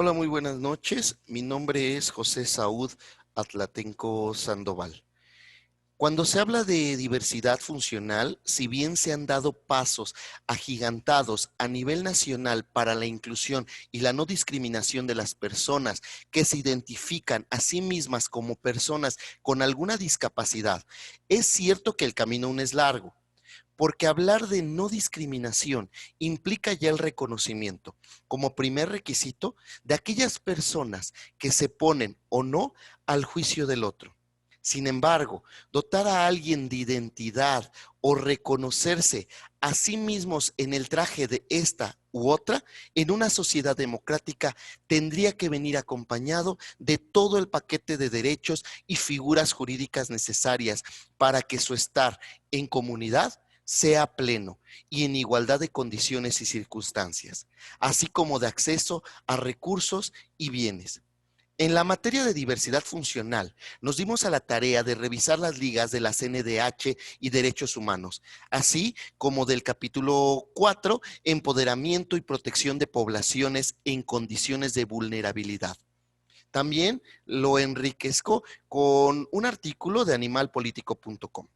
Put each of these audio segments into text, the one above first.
Hola, muy buenas noches. Mi nombre es José Saúd Atlatenco Sandoval. Cuando se habla de diversidad funcional, si bien se han dado pasos agigantados a nivel nacional para la inclusión y la no discriminación de las personas que se identifican a sí mismas como personas con alguna discapacidad, es cierto que el camino aún es largo. Porque hablar de no discriminación implica ya el reconocimiento como primer requisito de aquellas personas que se ponen o no al juicio del otro. Sin embargo, dotar a alguien de identidad o reconocerse a sí mismos en el traje de esta u otra, en una sociedad democrática, tendría que venir acompañado de todo el paquete de derechos y figuras jurídicas necesarias para que su estar en comunidad sea pleno y en igualdad de condiciones y circunstancias, así como de acceso a recursos y bienes. En la materia de diversidad funcional, nos dimos a la tarea de revisar las ligas de la CNDH y derechos humanos, así como del capítulo 4, empoderamiento y protección de poblaciones en condiciones de vulnerabilidad. También lo enriquezco con un artículo de animalpolitico.com.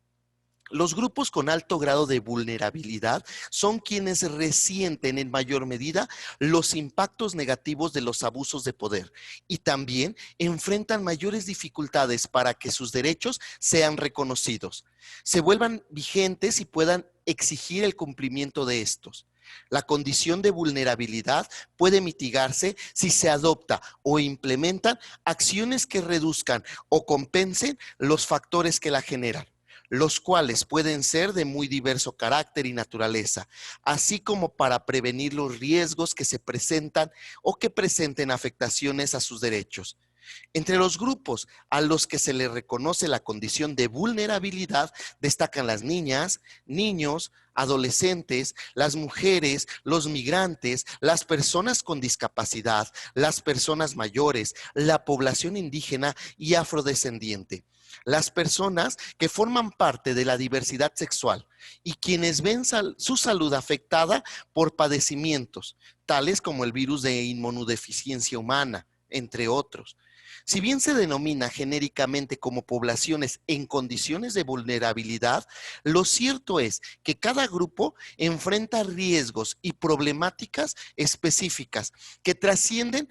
Los grupos con alto grado de vulnerabilidad son quienes resienten en mayor medida los impactos negativos de los abusos de poder y también enfrentan mayores dificultades para que sus derechos sean reconocidos, se vuelvan vigentes y puedan exigir el cumplimiento de estos. La condición de vulnerabilidad puede mitigarse si se adopta o implementan acciones que reduzcan o compensen los factores que la generan, los cuales pueden ser de muy diverso carácter y naturaleza, así como para prevenir los riesgos que se presentan o que presenten afectaciones a sus derechos. Entre los grupos a los que se les reconoce la condición de vulnerabilidad destacan las niñas, niños, adolescentes, las mujeres, los migrantes, las personas con discapacidad, las personas mayores, la población indígena y afrodescendiente. Las personas que forman parte de la diversidad sexual y quienes ven su salud afectada por padecimientos, tales como el virus de inmunodeficiencia humana, entre otros. Si bien se denomina genéricamente como poblaciones en condiciones de vulnerabilidad, lo cierto es que cada grupo enfrenta riesgos y problemáticas específicas que trascienden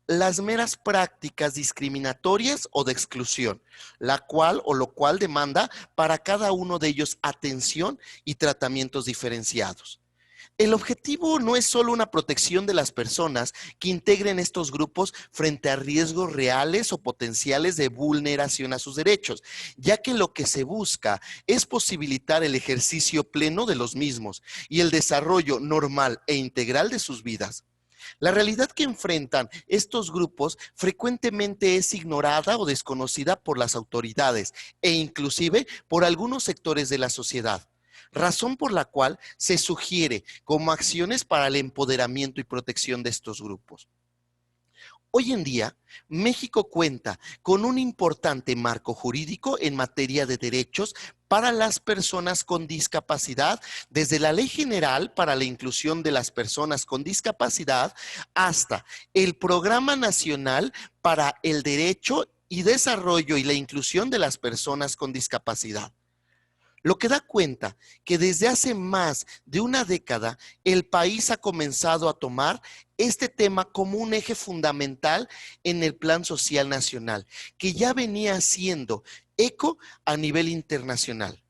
las meras prácticas discriminatorias o de exclusión, la cual o lo cual demanda para cada uno de ellos atención y tratamientos diferenciados. El objetivo no es solo una protección de las personas que integren estos grupos frente a riesgos reales o potenciales de vulneración a sus derechos, ya que lo que se busca es posibilitar el ejercicio pleno de los mismos y el desarrollo normal e integral de sus vidas. La realidad que enfrentan estos grupos frecuentemente es ignorada o desconocida por las autoridades e inclusive por algunos sectores de la sociedad, razón por la cual se sugiere como acciones para el empoderamiento y protección de estos grupos. Hoy en día, México cuenta con un importante marco jurídico en materia de derechos para las personas con discapacidad, desde la Ley General para la Inclusión de las Personas con Discapacidad hasta el Programa Nacional para el Derecho y Desarrollo y la Inclusión de las Personas con Discapacidad. Lo que da cuenta que desde hace más de una década el país ha comenzado a tomar este tema como un eje fundamental en el plan social nacional, que ya venía haciendo eco a nivel internacional.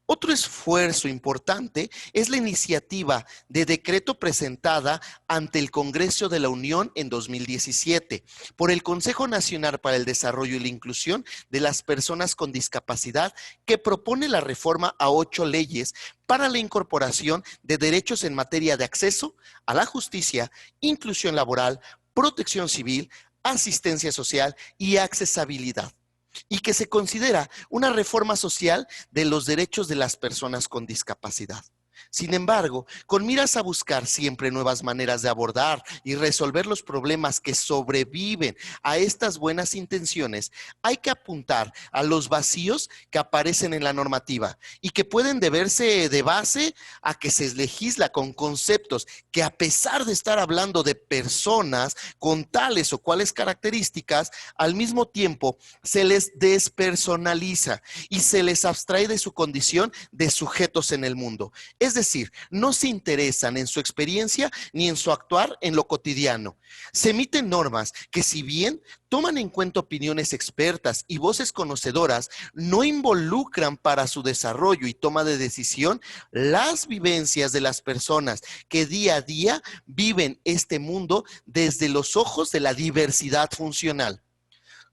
Otro esfuerzo importante es la iniciativa de decreto presentada ante el Congreso de la Unión en 2017 por el Consejo Nacional para el Desarrollo y la Inclusión de las Personas con Discapacidad, que propone la reforma a 8 leyes para la incorporación de derechos en materia de acceso a la justicia, inclusión laboral, protección civil, asistencia social y accesibilidad, y que se considera una reforma social de los derechos de las personas con discapacidad. Sin embargo, con miras a buscar siempre nuevas maneras de abordar y resolver los problemas que sobreviven a estas buenas intenciones, hay que apuntar a los vacíos que aparecen en la normativa y que pueden deberse de base a que se legisla con conceptos que, a pesar de estar hablando de personas con tales o cuales características, al mismo tiempo se les despersonaliza y se les abstrae de su condición de sujetos en el mundo. Es decir, no se interesan en su experiencia ni en su actuar en lo cotidiano. Se emiten normas que, si bien toman en cuenta opiniones expertas y voces conocedoras, no involucran para su desarrollo y toma de decisión las vivencias de las personas que día a día viven este mundo desde los ojos de la diversidad funcional.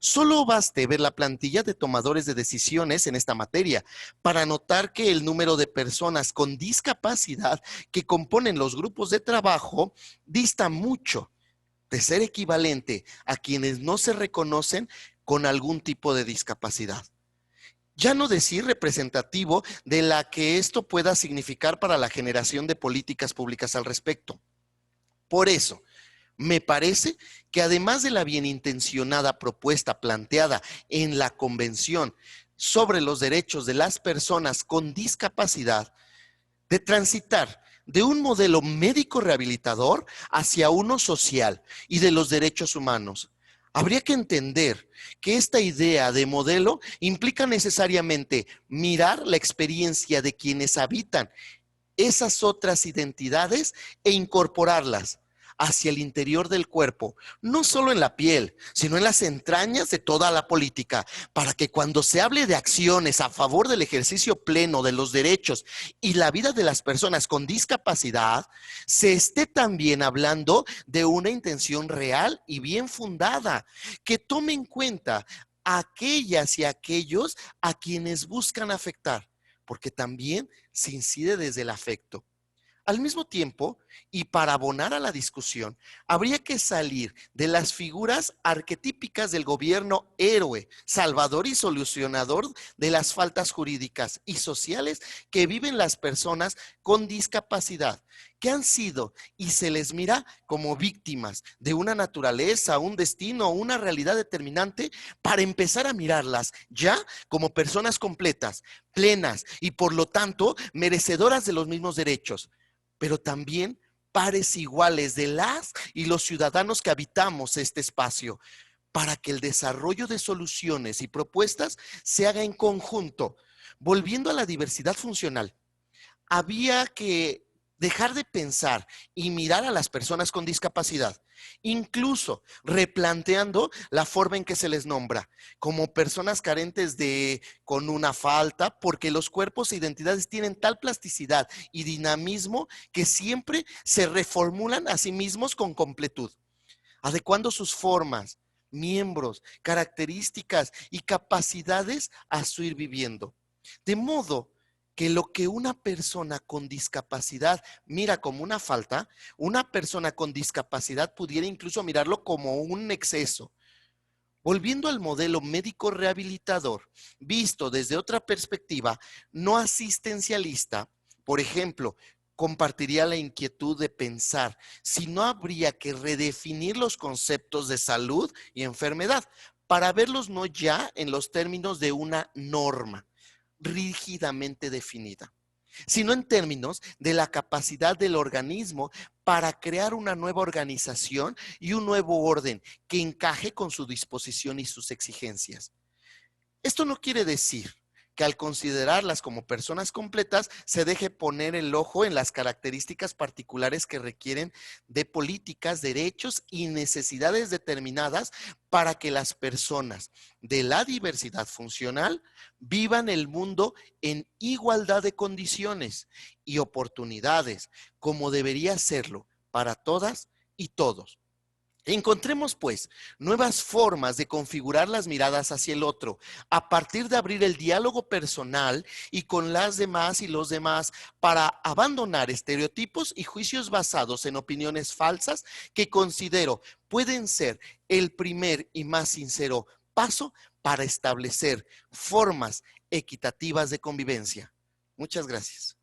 Solo baste ver la plantilla de tomadores de decisiones en esta materia para notar que el número de personas con discapacidad que componen los grupos de trabajo dista mucho de ser equivalente a quienes no se reconocen con algún tipo de discapacidad. Ya no decir representativo de la que esto pueda significar para la generación de políticas públicas al respecto. Por eso, me parece que, además de la bienintencionada propuesta planteada en la Convención sobre los derechos de las personas con discapacidad, de transitar de un modelo médico rehabilitador hacia uno social y de los derechos humanos, habría que entender que esta idea de modelo implica necesariamente mirar la experiencia de quienes habitan esas otras identidades e incorporarlas hacia el interior del cuerpo, no solo en la piel, sino en las entrañas de toda la política, para que cuando se hable de acciones a favor del ejercicio pleno de los derechos y la vida de las personas con discapacidad, se esté también hablando de una intención real y bien fundada, que tome en cuenta a aquellas y aquellos a quienes buscan afectar, porque también se incide desde el afecto. Al mismo tiempo, y para abonar a la discusión, habría que salir de las figuras arquetípicas del gobierno héroe, salvador y solucionador de las faltas jurídicas y sociales que viven las personas con discapacidad, que han sido y se les mira como víctimas de una naturaleza, un destino, una realidad determinante, para empezar a mirarlas ya como personas completas, plenas y, por lo tanto, merecedoras de los mismos derechos, pero también pares iguales de las y los ciudadanos que habitamos este espacio, para que el desarrollo de soluciones y propuestas se haga en conjunto. Volviendo a la diversidad funcional, había que dejar de pensar y mirar a las personas con discapacidad, incluso replanteando la forma en que se les nombra, como personas carentes de, con una falta, porque los cuerpos e identidades tienen tal plasticidad y dinamismo que siempre se reformulan a sí mismos con completud, adecuando sus formas, miembros, características y capacidades a su ir viviendo. De modo que lo que una persona con discapacidad mira como una falta, una persona con discapacidad pudiera incluso mirarlo como un exceso. Volviendo al modelo médico rehabilitador, visto desde otra perspectiva no asistencialista, por ejemplo, compartiría la inquietud de pensar si no habría que redefinir los conceptos de salud y enfermedad para verlos no ya en los términos de una norma rígidamente definida, sino en términos de la capacidad del organismo para crear una nueva organización y un nuevo orden que encaje con su disposición y sus exigencias. Esto no quiere decir que, al considerarlas como personas completas, se deje poner el ojo en las características particulares que requieren de políticas, derechos y necesidades determinadas para que las personas de la diversidad funcional vivan el mundo en igualdad de condiciones y oportunidades, como debería serlo para todas y todos. Encontremos, pues, nuevas formas de configurar las miradas hacia el otro, a partir de abrir el diálogo personal y con las demás y los demás, para abandonar estereotipos y juicios basados en opiniones falsas que considero pueden ser el primer y más sincero paso para establecer formas equitativas de convivencia. Muchas gracias.